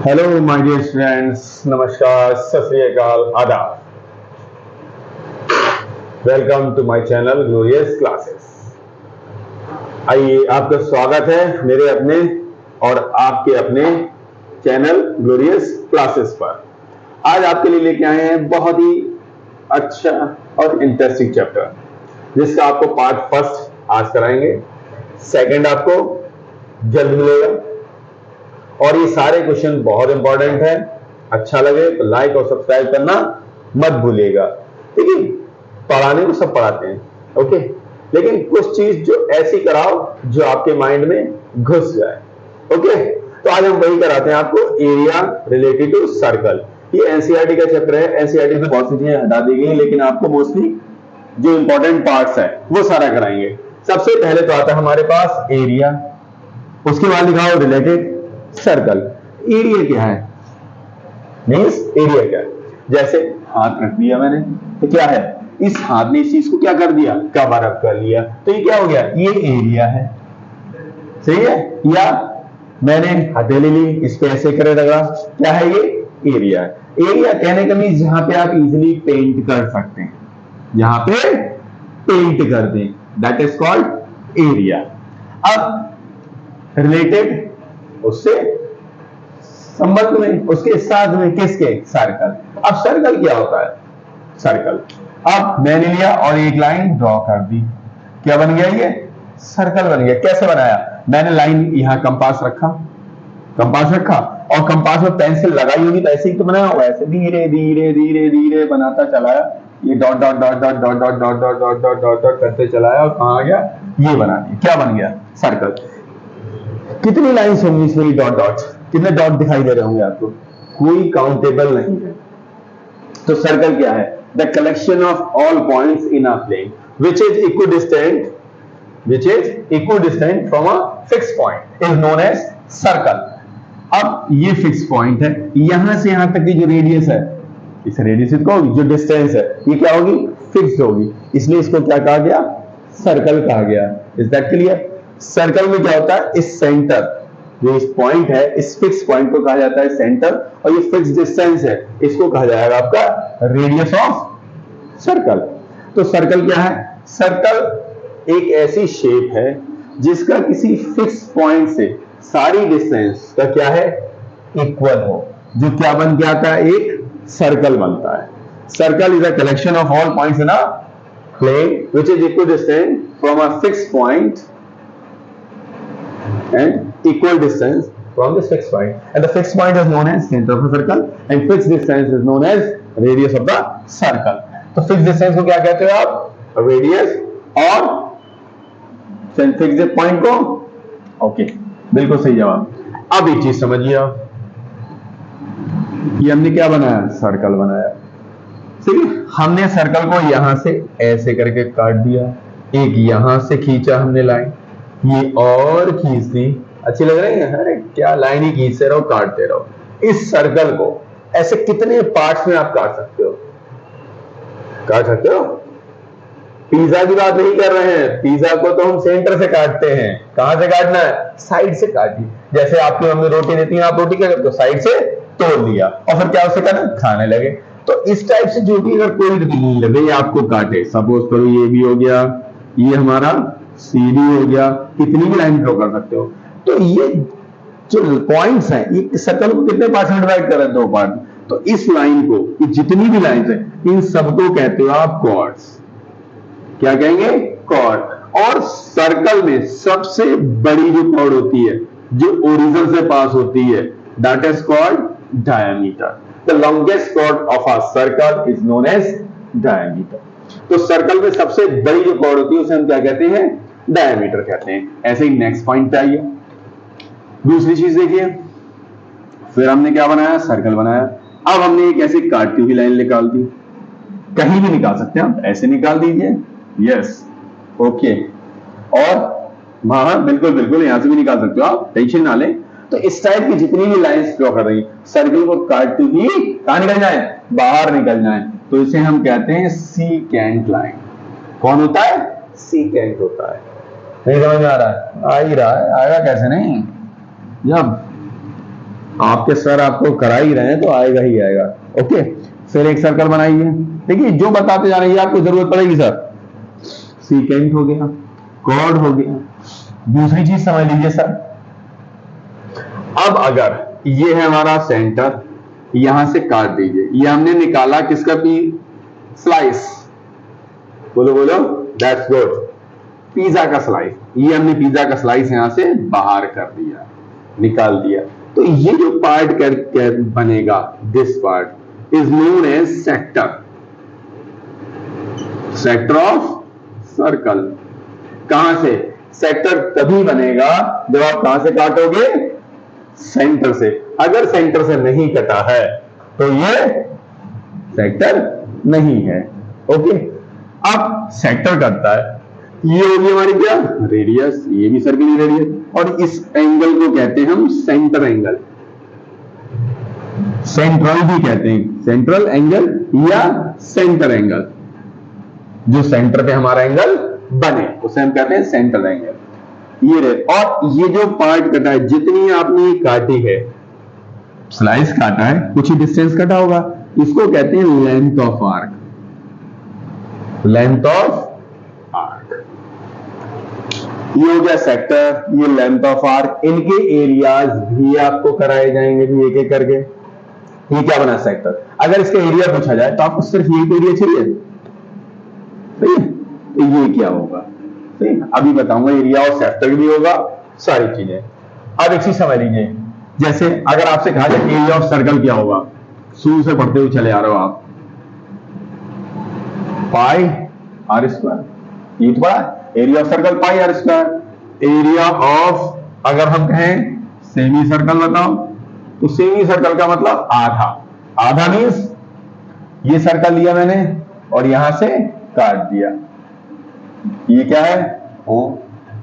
Hello my dear friends, नमस्कार, सत श्री अकाल, आदाब। Welcome to my channel Glorious Classes. आइए, आपका स्वागत है मेरे अपने और आपके अपने चैनल ग्लोरियस क्लासेस पर। आज आपके लिए लेके आए हैं बहुत ही अच्छा और इंटरेस्टिंग चैप्टर, जिसका आपको पार्ट फर्स्ट आज कराएंगे, सेकंड आपको जल्द मिलेगा। और ये सारे क्वेश्चन बहुत इंपॉर्टेंट है। अच्छा लगे तो लाइक और सब्सक्राइब करना मत भूलिएगा। ठीक है, पढ़ाने को सब पढ़ाते हैं, ओके, लेकिन कुछ चीज जो ऐसी कराओ जो आपके माइंड में घुस जाए। ओके, तो आज हम वही कराते हैं आपको, एरिया रिलेटेड टू सर्कल। ये एनसीईआरटी का चैप्टर है। एनसीईआरटी में बहुत सी चीजें हटा दी गई, लेकिन आपको मोस्टली जो इंपॉर्टेंट पार्ट्स है वो सारा कराएंगे। सबसे पहले तो आता है हमारे पास एरिया, उसके बाद लिखा हो रिलेटेड सर्कल। एरिया क्या है, मींस एरिया क्या है? जैसे हाथ रख दिया मैंने, तो क्या है, इस हाथ ने इस चीज को क्या कर दिया, कवर अप कर लिया, तो ये क्या हो गया, ये एरिया है। सही है? या मैंने हथेली ली, इस पे ऐसे करे लगा, क्या है ये, एरिया है। एरिया कहने का मींस जहां पे आप इजीली पेंट कर सकते हैं, यहां पे पेंट कर दें, दैट इज कॉल्ड एरिया। अब रिलेटेड उससे संबंध में, उसके साथ में, किसके, सर्कल। अब सर्कल क्या होता है, सर्कल, अब मैंने लिया और एक लाइन ड्रॉ कर दी, क्या बन गया, ये सर्कल बन गया। कैसे बनाया, मैंने लाइन यहां कंपास रखा, और कंपास में पेंसिल लगाई होगी तो ऐसे ही तो बनाया हुआ, ऐसे धीरे धीरे धीरे धीरे बनाता चलाया, ये dot dot dot dot dot dot dot dot dot dot dot dot करते चलाया और कहां आ गया, ये बना दिया, क्या बन गया, सर्कल। कितनी लाइंस होंगी इसमें, डॉट डॉट, कितने डॉट दिखाई दे रहे होंगे आपको, कोई काउंटेबल नहीं है। तो सर्कल क्या है, the collection of all points in a plane which is equidistant from a fix point is known as circle. अब ये फिक्स पॉइंट है, यहां से यहां तक की जो रेडियस है, इस रेडियस को, जो डिस्टेंस है, ये क्या होगी, फिक्स होगी, इसलिए इसको क्या कहा गया, सर्कल कहा गया। Is that clear? सर्कल में क्या होता है, इस सेंटर, जो इस पॉइंट है, इस फिक्स पॉइंट को कहा जाता है सेंटर, और ये फिक्स डिस्टेंस है, इसको कहा जाएगा आपका रेडियस ऑफ सर्कल। तो सर्कल क्या है, सर्कल एक ऐसी शेप है जिसका किसी फिक्स पॉइंट से सारी डिस्टेंस का क्या है, इक्वल हो, जो क्या बन के आता है, एक सर्कल बनता है। Circle is a collection of all points in a plane which is equidistant from a fixed point and equal distance from this fixed point, and the fixed point is known as center of a circle and fixed distance is known as radius of the circle. तो fixed distance को क्या कहते हो आप, radius, और fixed point को, okay, बिल्कुल सही जवाब। अब एक चीज समझिए आप, ये हमने क्या बनाया, सर्कल बनाया। ठीक है, हमने सर्कल को यहां से ऐसे करके काट दिया, एक यहां से खींचा हमने लाइन, ये और खींच दी, अच्छी लग रही है, अरे क्या लाइन ही खींचते रहो, काटते रहो। इस सर्कल को ऐसे कितने पार्ट्स में आप काट सकते हो, पिज्जा की बात नहीं कर रहे हैं, पिज्जा को तो हम सेंटर से काटते हैं, कहां से काटना है, साइड से काटिए। जैसे आपकी मम्मी रोटी देती है, आप रोटी क्या करते हो, साइड से तोड़ लिया और फिर क्या उसे करना, खाने लगे। तो इस टाइप से जो भी अगर कोई लगे आपको काटे, सपोज करो ये भी हो गया, ये हमारा सीडी हो गया, कितनी भी लाइन ड्रॉ कर सकते हो। तो ये जो पॉइंट्स हैं, ये सर्कल को कितने पार्ट में डिवाइड कर रहे हैं, दो पार्ट। तो इस लाइन को, ये जितनी भी लाइन है, इन सबको कहते हो आप कॉर्ड्स। क्या कहेंगे, कॉर्ड। और सर्कल में सबसे बड़ी जो कॉर्ड होती है, जो ओरिजिन से पास होती है, that is called diameter. The longest chord of a circle is known as diameter. तो सर्कल में सबसे बड़ी जो chord होती है उसे हम क्या कहते हैं, डायमीटर कहते हैं। ऐसे ही नेक्स्ट पॉइंट पे आइए, दूसरी चीज देखिए, फिर हमने क्या बनाया, सर्कल बनाया। अब हमने एक ऐसी काटती हुई लाइन निकाल दी, कहीं भी निकाल सकते हैं आप, ऐसे निकाल दीजिए, यस, ओके, और हाँ बिल्कुल बिल्कुल यहां से भी निकाल सकते हो आप, टेंशन ना लें। तो इस टाइप की जितनी भी लाइंस ड्रॉ कर रही, सर्कल को काटती हुई कहां निकल जाए, बाहर निकल जाए, तो इसे हम कहते हैं सीकेंट लाइन। कौन होता है, सीकेंट होता है। नहीं समझ में आ रहा है, आ ही रहा है, आएगा कैसे नहीं, जब आपके सर आपको करा ही रहे हैं तो आएगा ही आएगा। ओके, फिर एक सर्कल बनाइए। देखिए जो बताते जा रहे हैं आपको जरूरत पड़ेगी सर। सीकेंट हो गया, कॉर्ड हो गया। दूसरी चीज समझ लीजिए सर, अब अगर ये है हमारा सेंटर, यहां से काट दीजिए। ये हमने निकाला किसका पी स्लाइस, बोलो बोलो, दैट्स गुड, पिज्जा का स्लाइस। ये हमने पिज्जा का स्लाइस यहां से बाहर कर दिया, निकाल दिया। तो ये जो पार्ट कर बनेगा, this part is known as sector, sector of circle. कहां से? सेक्टर तभी बनेगा जब आप कहां से काटोगे? सेंटर से। अगर सेंटर से नहीं कटा है तो ये सेक्टर नहीं है। ओके, अब सेक्टर करता है, ये होगी हमारी क्या? रेडियस। ये भी सर्किल की रेडियस, और इस एंगल को कहते हैं हम सेंटर एंगल, सेंट्रल भी कहते हैं, सेंट्रल एंगल या सेंटर एंगल। जो सेंटर पे हमारा एंगल बने उसे हम कहते हैं सेंटर एंगल। ये रहे, और ये जो पार्ट कटा है, जितनी आपने काटी है, स्लाइस काटा है, कुछ ही डिस्टेंस कटा होगा, इसको कहते हैं length of arc, length of arc. ये हो गया सेक्टर, ये लेंथ ऑफ आर्क। इनके एरियाज भी आपको कराए जाएंगे भी एक एक करके। ये क्या बना सेक्टर? अगर इसका एरिया पूछा जाए तो आपको सिर्फ ये एरिया चाहिए, सही है? तो ये क्या होगा? सही, अभी बताऊंगा। एरिया और सेक्टर भी होगा, सारी चीजें। अब एक चीज समझ लीजिए, जैसे अगर आपसे कहा जाए एरिया ऑफ सर्कल क्या होगा, शुरू से पढ़ते हुए चले आ रहे हो आप, पाई आर स्क्वायर। ये तो बड़ा area of circle pi are square. Area of, अगर हम कहें सेमी सर्कल बताओ, तो सेमी सर्कल का मतलब आधा। आधा मीन्स ये सर्कल लिया मैंने और यहां से काट दिया। ये क्या है? ओ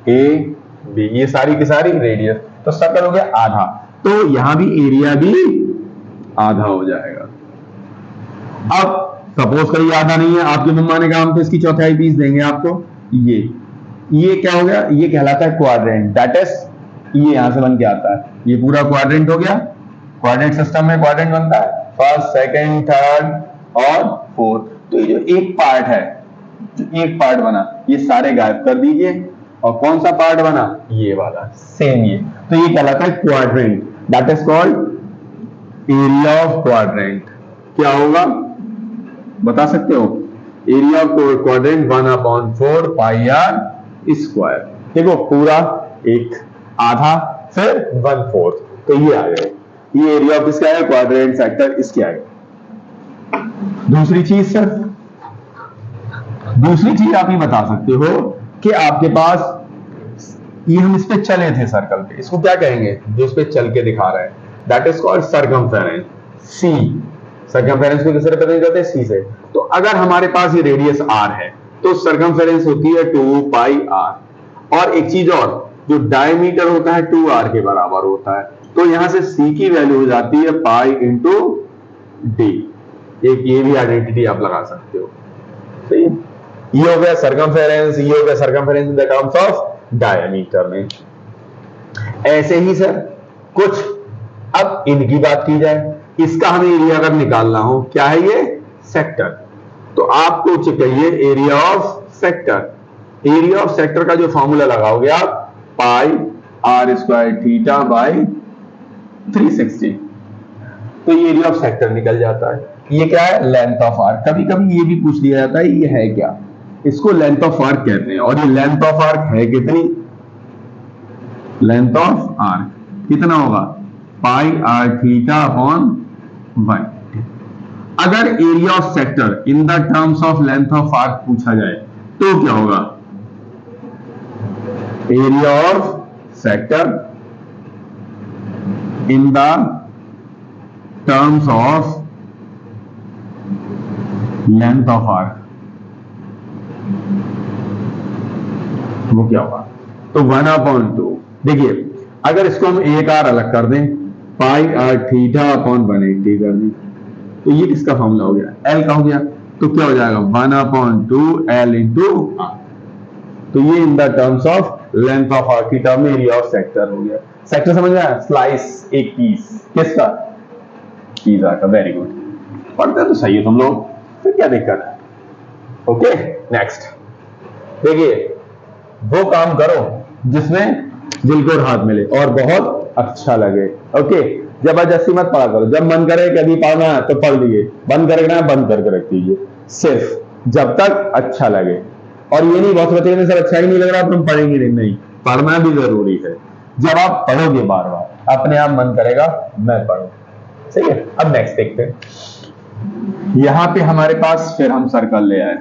ए बी, ये सारी की सारी रेडियस, तो सर्कल हो गया आधा। तो यहां भी एरिया भी आधा हो जाएगा। अब सपोज करिए आधा नहीं है, आपकी मम्मा ने कहा हम तो इसकी चौथाई पीस देंगे आपको। ये क्या हो गया? ये कहलाता है क्वाड्रेंट। दैट इज ये यहां से बन के आता है, ये पूरा क्वाड्रेंट हो गया। क्वाड्रेंट सिस्टम में क्वाड्रेंट बनता है फर्स्ट, सेकंड, थर्ड और फोर्थ। तो ये जो एक पार्ट है, जो एक पार्ट बना, ये सारे गायब कर दीजिए, और कौन सा पार्ट बना? ये वाला, सेम ये। तो ये कहलाता है quadrant. That is called area of quadrant. क्या होगा बता सकते हो? Area of quadrant 1/4 pi are square. देखो पूरा एक, आधा, फिर 1/4, तो ये आ गए। ये एरिया ऑफ किसका है? क्वाड्रेंट सेक्टर इसके आ गए। दूसरी चीज सर, दूसरी चीज आप ये बता सकते हो कि आपके पास ये हम इस पे चले थे सर्कल पे, इसको क्या कहेंगे? जो इस पे चल के दिखा रहा है, that is called circumference. C, circumference को किससे रिप्रेजेंट करते हैं? सी से। तो अगर हमारे पास ये रेडियस आर है तो सर्कमफेरेंस होती है 2 पाई आर। और एक चीज और, जो डायमीटर होता है 2r के बराबर होता है। तो यहां से c की वैल्यू हो जाती है पाई इंटू डी। एक ये भी आइडेंटिटी आप लगा सकते हो, सही है? ये हो गया सर्कमफेरेंस, ये हो गया circumference in the terms of diameter में। ऐसे ही सर कुछ, अब इनकी बात की जाए, इसका हमें एरिया अगर निकालना हो, क्या है ये? सेक्टर। तो आपको चाहिए area of sector. Area of sector का जो फॉर्मूला लगाओगे आप, पाई आर स्क्वायर थीटा बाई 360, तो ये एरिया ऑफ सेक्टर निकल जाता है। ये क्या है? Length of arc. कभी कभी ये भी पूछ लिया जाता है ये है क्या, इसको लेंथ ऑफ आर्क कहते हैं। और ये लेंथ ऑफ आर्क है कितनी? लेंथ ऑफ आर्क कितना होगा? Pi are theta upon Y. अगर area of sector in the terms of length of arc पूछा जाए तो क्या होगा? Area of sector in the terms of length of arc, वो क्या होगा? तो 1/2। देखिए अगर इसको हम एक आर अलग कर दें, पाई आर थीटा अपॉन 180 कर दें, तो ये किसका फॉर्मूला हो गया? एल का हो गया। तो क्या हो जाएगा? 1/2 एल इंटू आर। तो ये in the terms of length of arc की टर्म में एरिया ऑफ सेक्टर हो गया। सेक्टर समझ में आया? स्लाइस एक पीस, किसका? पिज्जा का। वेरी गुड, पढ़ते तो सही है तुम लोग, फिर क्या दिक्कत है? ओके नेक्स्ट देखिए, वो काम करो जिसमें दिल को राहत मिले और बहुत अच्छा लगे। ओके, जबरदस्ती मत पढ़ा करो, जब मन करे कि अभी पढ़ना है तो पढ़ लीजिए, बंद करना है बंद करके रख दीजिए, सिर्फ जब तक अच्छा लगे। और ये नहीं बहुत बच्चे ने सर अच्छा ही नहीं लग रहा तुम पढ़ेंगे नहीं, पढ़ना भी जरूरी है। जब आप पढ़ोगे बार बार अपने आप मन करेगा मैं पढ़ूं। सही है, अब नेक्स्ट देखते हैं। यहां पे हमारे पास फिर हम सर्कल ले आए।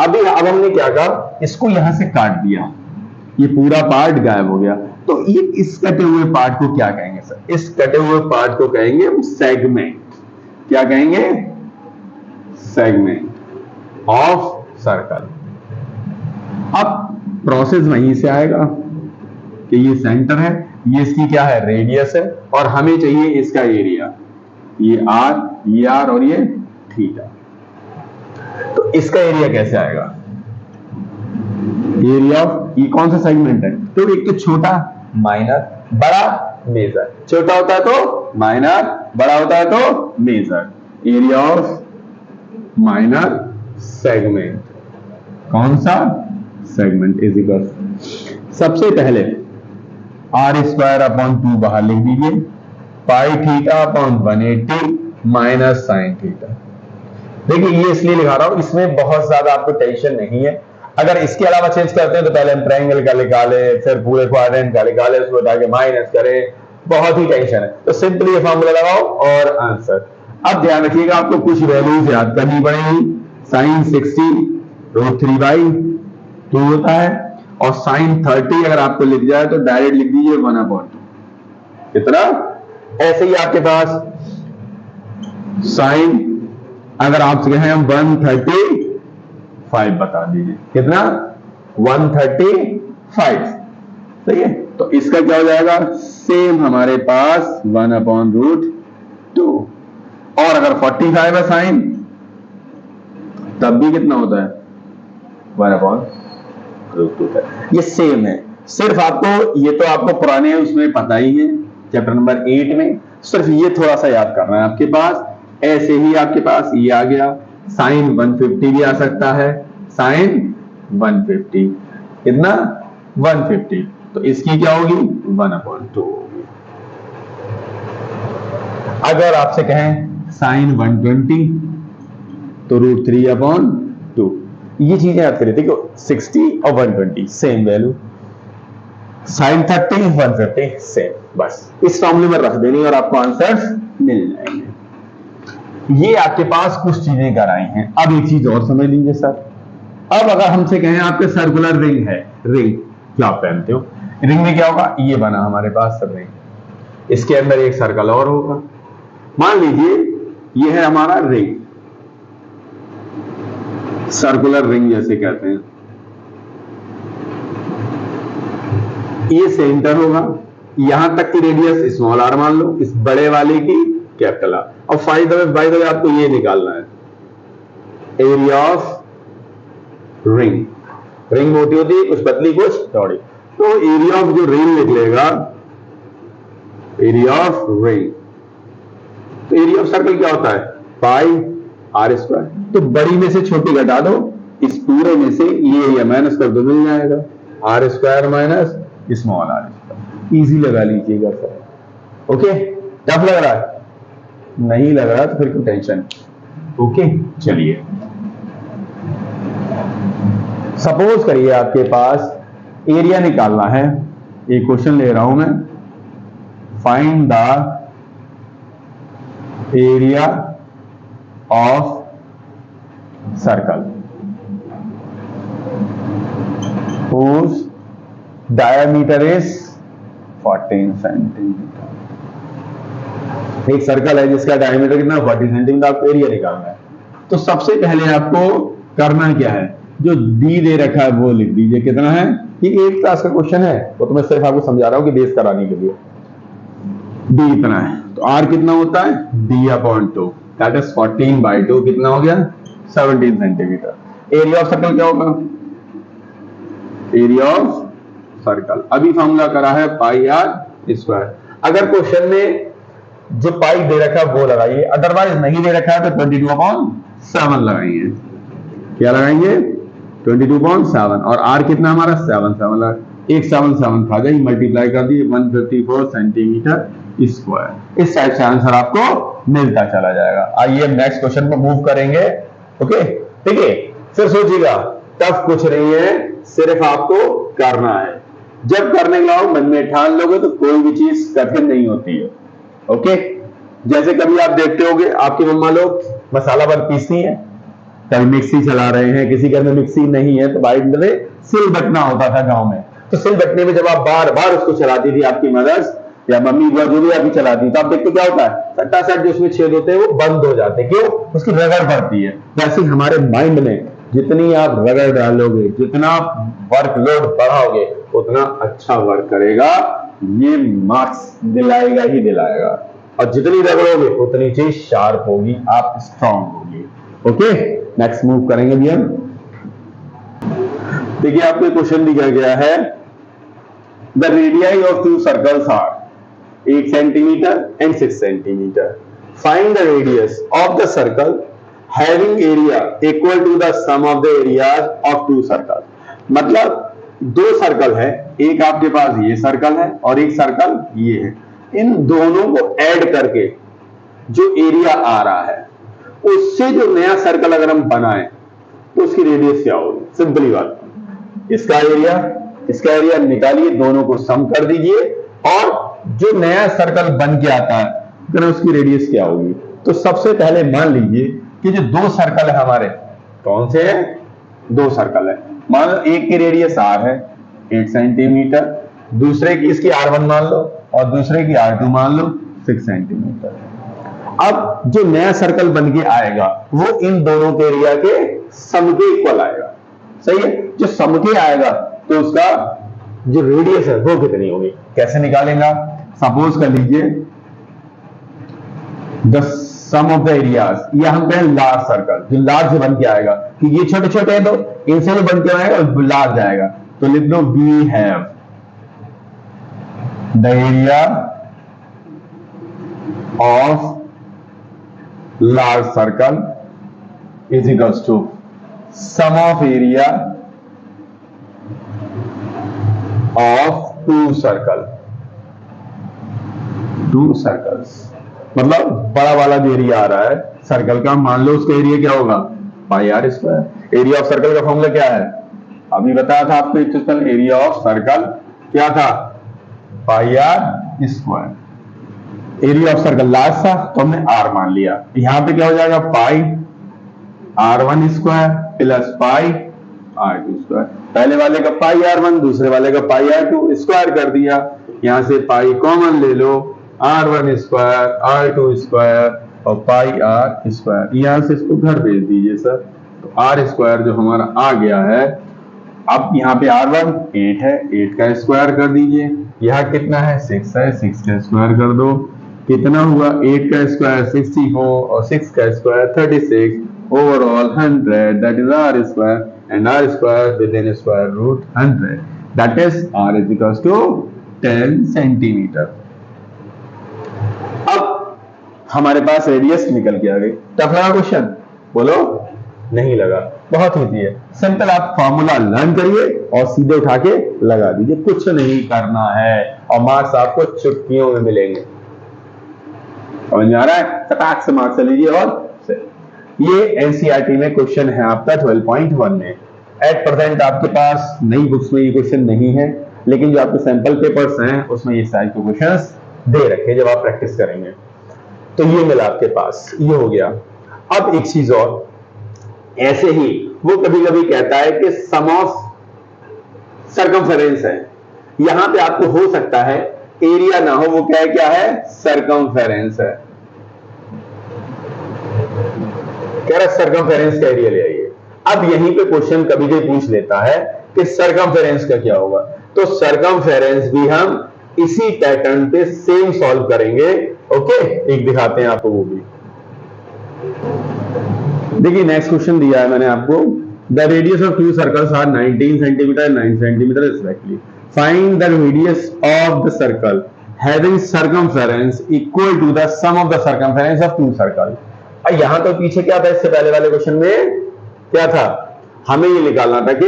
अब हमने क्या कहा, इसको यहां से काट दिया, ये पूरा पार्ट गायब हो गया, तो ये इस कटे हुए पार्ट को क्या कहेंगे सर? इस कटे हुए पार्ट को कहेंगे हम सेगमेंट। क्या कहेंगे? Segment of circle. अब प्रोसेस वहीं से आएगा कि ये सेंटर है, ये इसकी क्या है? रेडियस है, और हमें चाहिए इसका एरिया, ये आर, ये आर और ये थीटा। तो इसका एरिया कैसे आएगा? एरिया ऑफ, ये कौन सा सेगमेंट है? तो एक तो छोटा माइनर, बड़ा मेजर। छोटा होता है तो माइनर, बड़ा होता है तो major. Area of minor segment, कौन सा? सेगमेंट इज इक्वल, सबसे पहले आर स्क्वायर अपॉन 2 बाहर लिख दीजिए, pi theta upon 180 minus sine theta. देखिए ये इसलिए लिखा रहा हूं, इसमें बहुत ज्यादा आपको टेंशन नहीं है। अगर इसके अलावा चेंज करते हैं तो पहले हम ट्रायंगल का निकाले, फिर पूरे क्वाड्रेंट का निकाले, उसको उठा के माइनस करें, बहुत ही टेंशन है। तो सिंपली ये फॉर्मूला लगाओ और आंसर। अब ध्यान रखिएगा, आपको कुछ वैल्यूज याद करनी पड़ेगी। साइन 60√3/2 होता है, और साइन 30 अगर आपको लिख जाए तो डायरेक्ट लिख दीजिए 1/2। कितना? ऐसे ही आपके पास साइन, अगर आपसे कहें हम 135 बता दीजिए, कितना? 135। सही है, तो इसका क्या हो जाएगा? सेम हमारे पास 1/√2। और अगर 45 है साइन, तब भी कितना होता है? 1/√2। ये सेम है, सिर्फ आपको, ये तो आपको पुराने उसमें पता ही है, चैप्टर नंबर 8 में, सिर्फ ये थोड़ा सा याद करना है आपके पास। ऐसे ही आपके पास ये आ गया, साइन 150 भी आ सकता है, साइन 150, कितना? 150। तो इसकी क्या होगी? 1/2 होगी। अगर आपसे कहें साइन 120 तो √3/2। ये चीजें याद करिए, देखो 60 और 120 सेम वैल्यू, साइन 30 150 सेम, बस इस फॉर्मूले में रख देनी और आपको आंसर्स मिल जाएंगे। ये आपके पास कुछ चीजें कराई हैं। अब एक चीज और समझ लीजिए सर, अब अगर हमसे कहें आपके सर्कुलर रिंग है, रिंग जो आप पहनते हो, रिंग में क्या होगा? ये बना हमारे पास सब रिंग, इसके अंदर एक सर्कल और होगा। मान लीजिए ये है हमारा रिंग, सर्कुलर रिंग जैसे कहते हैं, ये सेंटर होगा, यहां तक की रेडियस स्मॉल आर मान लो, इस बड़े वाले की कैपिटल आर। और बाय द वे आपको ये निकालना है एरिया ऑफ रिंग। रिंग मोटी होती है, कुछ पतली कुछ चौड़ी, तो एरिया ऑफ जो रिंग निकलेगा, एरिया ऑफ रिंग, तो एरिया ऑफ सर्कल क्या होता है? पाई आर स्क्वायर। तो बड़ी में से छोटी घटा दो, इस पूरे में से ये एरिया माइनस कर दो, मिल जाएगा r square minus small r square. Easy लगा लीजिएगा सर। ओके, टफ लग रहा है? नहीं लग रहा तो फिर कोई टेंशन। ओके चलिए, सपोज करिए आपके पास एरिया निकालना है, एक क्वेश्चन ले रहा हूं मैं, find the area of circle whose diameter is 14 centimetre. एक सर्कल है जिसका डायमीटर कितना? 40 सेंटीमीटर। आपको एरिया निकालना है, तो सबसे पहले आपको करना क्या है? जो डी दे रखा है वो लिख दीजिए, कितना है? ये 8 क्लास का क्वेश्चन है, वो तो मैं सिर्फ आपको समझा रहा हूं कि बेस कराने के लिए। डी इतना है, तो आर कितना होता है? d/2, दैट इज 14/2, कितना हो गया? 17 सेंटीमीटर। एरिया ऑफ सर्कल क्या होगा? Area of circle. अभी फॉर्मूला करा है पाई आर स्क्वायर। अगर क्वेश्चन में जो पाई दे रखा है वो लगाइए, अदरवाइज नहीं दे रखा है तो 22/7 लगाएंगे। क्या लगाएंगे? 22/7। और आर कितना हमारा 7 एक 7 खा जाए, मल्टीप्लाई कर दिए 154 सेंटीमीटर स्क्वायर। इस टाइप से आंसर आपको मिलता चला जाएगा। आइए नेक्स्ट क्वेश्चन को मूव करेंगे। ओके, ठीक है। फिर सोचिएगा, टफ कुछ नहीं है, सिर्फ आपको करना है। जब करने के बाद मन में ठान लोगे तो कोई भी चीज कठिन नहीं होती है। ओके, जैसे कभी आप देखते होंगे आपकी मम्मा लोग मसाला भर पीसती है, कभी मिक्सी चला रहे हैं, किसी घर में मिक्सी नहीं है तो भाई सिल बटना होता था गांव में। तो सिल बटने में जब आप बार बार उसको चलाती थी आपकी मदर्स या मम्मी जो भी आपकी चलाती, तो आप देखते क्या होता है, सट्टा सट जो उसमें छेद होते हैं वो बंद हो जाते हैं। क्यों? उसकी रगड़ पड़ती है। वैसे हमारे माइंड में जितनी आप रगड़ डालोगे, जितना वर्कलोड बढ़ाओगे, उतना अच्छा वर्क करेगा, ये मार्क्स दिलाएगा ही दिलाएगा। और जितनी रगड़ोगे उतनी चीज शार्प होगी, आप स्ट्रांग होगी। ओके, नेक्स्ट मूव करेंगे भी हम। देखिए आपको क्वेश्चन दिया गया है, the radii of two circles are 8 centimetre and 6 centimetre. Find the radius of the circle having area equal to the sum of the areas of two circle. मतलब दो सर्कल है, एक आपके पास ये सर्कल है और एक सर्कल ये है। इन दोनों को ऐड करके जो एरिया आ रहा है, उससे जो नया सर्कल अगर हम बनाएं तो उसकी रेडियस क्या होगी? सिंपली बात, इसका एरिया निकालिए, दोनों को सम कर दीजिए और जो नया सर्कल बन के आता है फिर उसकी रेडियस क्या होगी। तो सबसे पहले मान लीजिए कि जो दो सर्कल है हमारे, कौन से हैं? दो सर्कल है। मान लो एक की रेडियस आर है 8 सेंटीमीटर, दूसरे की इसकी R1 मान लो और दूसरे की R2 मान लो 6 सेंटीमीटर। अब जो नया सर्कल बन के आएगा वो इन दोनों के एरिया के सम के इक्वल आएगा। सही है? जो सम के आएगा तो उसका जो रेडियस है वो कितनी होगी? कैसे निकालेंगे? सपोज कर लीजिए the sum of the areas, या हम कहें लार्ज सर्कल, जो लार्ज बन के आएगा, कि ये छोटे छोटे हैं तो इनसे जो बन के आएगा वो लार्ज आएगा। तो लिख दो we have the area of large circle is equals to sum of area of two circles। मतलब बड़ा वाला जो एरिया आ रहा है सर्कल का, मान लो उसका एरिया क्या होगा? Pi are square. Area of circle का फॉर्मूला क्या है? अभी बताया था आपको, एरिया ऑफ सर्कल क्या था? Pi are square. Area of circle large था तो हमने आर मान लिया। यहां पे क्या हो जाएगा? पाई R1 square plus pi R2 square. पहले वाले का पाई R1, दूसरे वाले का पाई R2 स्क्वायर कर दिया। यहां से पाई कॉमन ले लो, R1 स्क्वायर R2 स्क्वायर और पाई R स्क्वायर। यहां से इसको घर भेज दीजिए सर। तो R स्क्वायर जो हमारा आ गया है, अब यहाँ पे R1 8 है, 8 का स्क्वायर कर दीजिए। यहाँ कितना है? 6 है, 6 का स्क्वायर कर दो। कितना हुआ? 8 का स्क्वायर 64 और 6 का square 36, overall 100, that is r square and r square within square root 100, that is r is equals to 10 centimetre. अब हमारे पास रेडियस निकल के आ गई। टफ लगा क्वेश्चन? बोलो नहीं लगा, बहुत होती है। सिंपल आप फॉर्मूला लर्न करिए और सीधे उठा के लगा दीजिए, कुछ नहीं करना है और मार्क्स आपको चुटकियों में मिलेंगे। समझ में आ रहा है? फटाक से मार्क्स लीजिए। और ये एनसीईआरटी में क्वेश्चन है आपका 12.1 में। एट प्रेजेंट आपके पास नई बुक्स में ये क्वेश्चन नहीं है, लेकिन जो आपके सैंपल पेपर्स हैं उसमें ये सारे क्वेश्चंस दे रखे जब आप प्रैक्टिस करेंगे। तो ये मिला आपके पास, ये हो गया। अब एक चीज और, ऐसे ही वो कभी कभी कहता है कि सम ऑफ सर्कमफेरेंस है। यहां पे आपको हो सकता है एरिया ना हो, वो क्या है? सर्कमफेरेंस है। कह रहा सर्कमफेरेंस का एरिया ले आइए। अब यहीं पे क्वेश्चन कभी कभी पूछ लेता है कि सर्कमफेरेंस का क्या होगा। तो सर्कमफेरेंस भी हम इसी पैटर्न पे सेम सॉल्व करेंगे। ओके, एक दिखाते हैं आपको वो भी। देखिए नेक्स्ट क्वेश्चन दिया है मैंने आपको, the radius of two circles are 19 centimetre 9 centimetre respectively. Find the radius of the circle having circumference equal to the sum of the circumference of two circle. यहां तो पीछे क्या था, इससे पहले वाले क्वेश्चन में क्या था, हमें ये निकालना था कि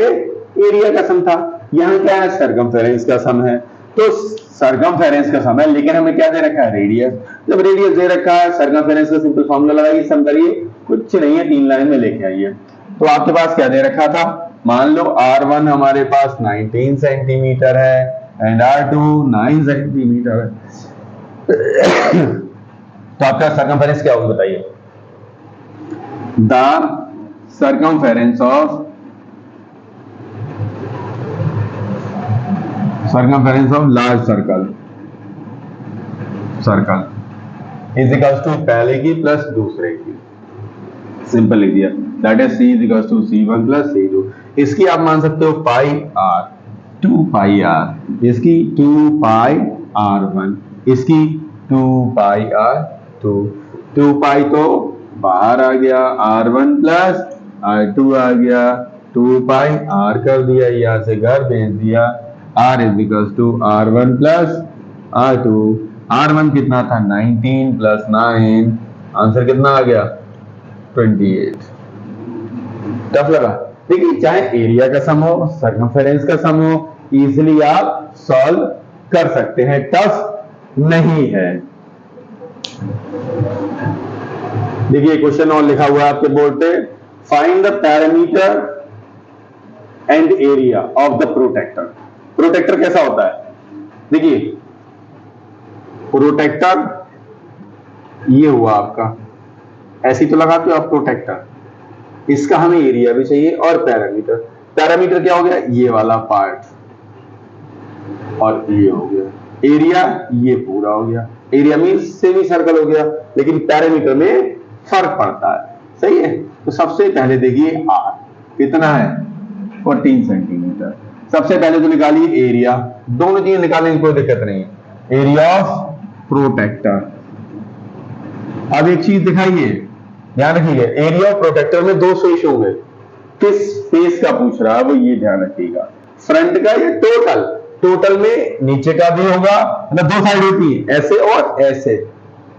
एरिया का सम था। यहां क्या है, सर्कमफेरेंस का सम है। तो सर्कमफेरेंस का सम है, लेकिन हमें क्या दे रखा है, रेडियस। जब रेडियस दे रखा है, सर्कमफेरेंस का सिंपल फॉर्मूला लगाइए, सम करिए, कुछ नहीं है, 3 लाइन में लेके आइए। तो आपके पास क्या दे रखा था, मान लो R1 हमारे पास 19 सेंटीमीटर है एंड R2 9 सेंटीमीटर है। तो आपका सर्कमफेरेंस क्या होगा बताइए। The circumference of large circle is equals to पहले की प्लस दूसरे की, सिंपल लिख दिया, that is C is equals to C1 plus C2। इसकी आप मान सकते हो पाई R, 2 पाई R, इसकी 2 पाई R1, इसकी 2 पाई R2। 2 पाई तो बाहर आ गया, R1 प्लस R2 आ गया, 2 पाई R कर दिया, यहां से घर भेज दिया, R is equals to R1 plus R2। R1 कितना था, 19 प्लस 9, आंसर कितना आ गया, 28। टफ लगा। देखिए, चाहे एरिया का सम हो, सर्कमफेरेंस का सम हो, इजीली आप सॉल्व कर सकते हैं, टफ नहीं है। देखिए क्वेश्चन और लिखा हुआ है आपके बोर्ड पे, find the perimeter and area of the protractor. Protractor कैसा होता है, देखिए प्रोटेक्टर ये हुआ आपका, ऐसे ही तो लगाते हो आप प्रोटेक्टर, इसका हमें एरिया भी चाहिए और पैरामीटर। पैरामीटर क्या हो गया, ये वाला पार्ट, और ये हो गया एरिया, ये पूरा हो गया। एरिया मींस सेमी सर्कल हो गया, लेकिन पैरामीटर में फर्क पड़ता है, सही है। तो सबसे पहले देखिए R कितना है, 14 सेंटीमीटर। सबसे पहले तो निकालिए एरिया, दोनों चीजें निकालने की कोई दिक्कत नहीं है, एरिया ऑफ प्रोटेक्टर। अब एक चीज दिखाइए, ध्यान रखिएगा, एरिया ऑफ प्रोटेक्टर में 2 इशू होंगे, किस फेस का पूछ रहा है वो ये ध्यान रखिएगा, फ्रंट का या टोटल। टोटल में नीचे का भी होगा, मतलब 2 साइड होती है, ऐसे और ऐसे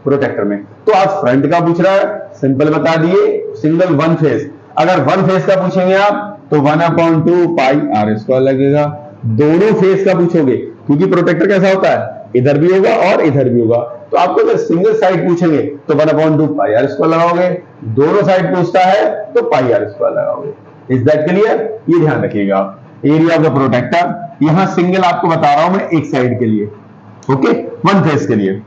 प्रोटेक्टर में। तो आज फ्रंट का पूछ रहा है, सिंपल बता दिए, सिंगल 1 फेस। अगर 1 फेस का पूछेंगे आप तो 1/2 पाई R² लगेगा। दोनों फेस का पूछोगे, क्योंकि प्रोटेक्टर कैसा होता है, इधर भी होगा और इधर भी होगा। तो आपको अगर सिंगल साइड पूछेंगे तो 1/2 पाई R² लगाओगे, दोनों साइड पूछता है तो पाई R² लगाओगे। इज दैट क्लियर, ये ध्यान रखिएगा। एरिया ऑफ द प्रोटेक्टर, यहां सिंगल आपको बता रहा हूं मैं, एक साइड के लिए, ओके, 1 फेस के लिए,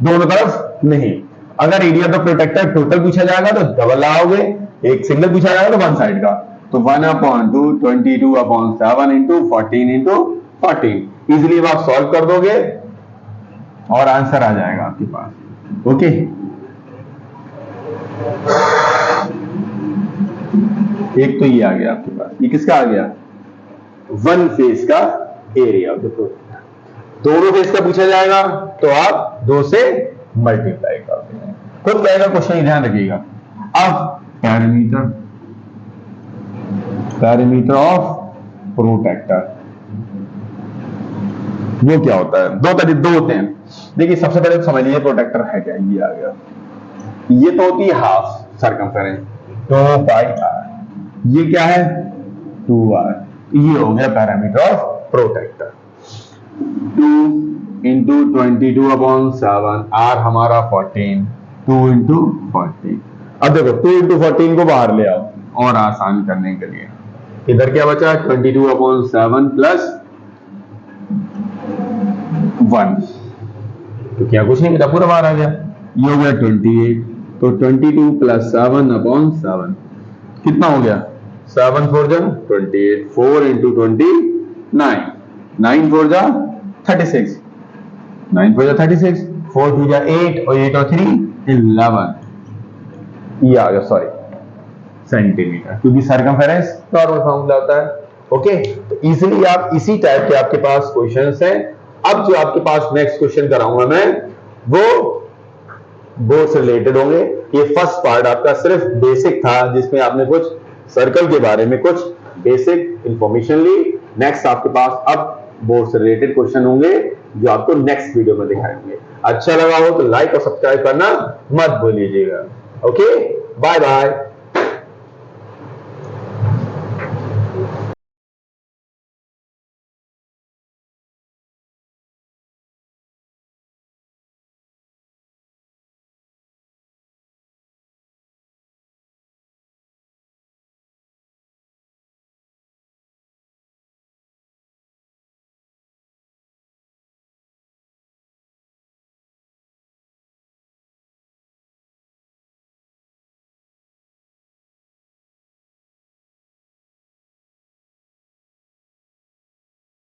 दोनों तरफ नहीं। अगर area of the protractor total पूछा जाएगा तो डबल लगाओगे, एक सिंगल पूछा जाएगा तो 1 साइड का, तो 1/2 22/7 इंटू 14 इंटू 14। इजिली आप सॉल्व कर दोगे और आंसर आ जाएगा आपके पास, ओके। एक तो ये आ गया आपके पास, ये किसका आ गया, 1 फेस का एरिया ऑफ द प्रोटेक्टर। दोनों फेस का पूछा जाएगा तो आप 2 से मल्टीप्लाई कर देंगे, खुद कहेगा क्वेश्चन, ध्यान रखिएगा। अब पैरामीटर ऑफ प्रोटेक्टर वो क्या होता है, दो होते हैं। देखिए सबसे पहले तो समझ लीजिए प्रोटेक्टर है क्या, ये आ गया, ये तो होती है हाफ सर्कमफेरेंस, 2 पाई R, ये क्या है 2R, ये हो गया perimeter of protractor. 2 into 22/7, R हमारा 14, 2 इंटू 14। अब देखो 2 इंटू 14 को बाहर ले आओ और आसान करने के लिए, इधर क्या बचा, 22/7 प्लस 1, तो क्या कुछ नहीं, पूरा बाहर आ गया, ये हो गया 28। तो 22 प्लस 7/7 कितना हो गया, 7 4 जा 28, 4 इंटू 29, 9 4 जा 36, 9 4 जा 36, 4 2 जा 8 और 8 और 3 11, ये आ गया, सॉरी सेंटीमीटर, क्योंकि सर्कमफेरेंस नॉर्मल फॉर्मूला होता है, ओके। तो इजीली आप इसी टाइप के आपके पास क्वेश्चंस हैं। अब जो आपके पास नेक्स्ट क्वेश्चन कराऊंगा मैं, वो बोर्ड से रिलेटेड होंगे। ये फर्स्ट पार्ट आपका सिर्फ बेसिक था, जिसमें आपने कुछ सर्कल के बारे में कुछ बेसिक इंफॉर्मेशन ली। नेक्स्ट आपके पास अब बोर्ड से रिलेटेड क्वेश्चन होंगे जो आपको नेक्स्ट वीडियो में दिखाएंगे। अच्छा लगा हो तो लाइक और सब्सक्राइब करना मत भूलिएगा। Okay, bye bye.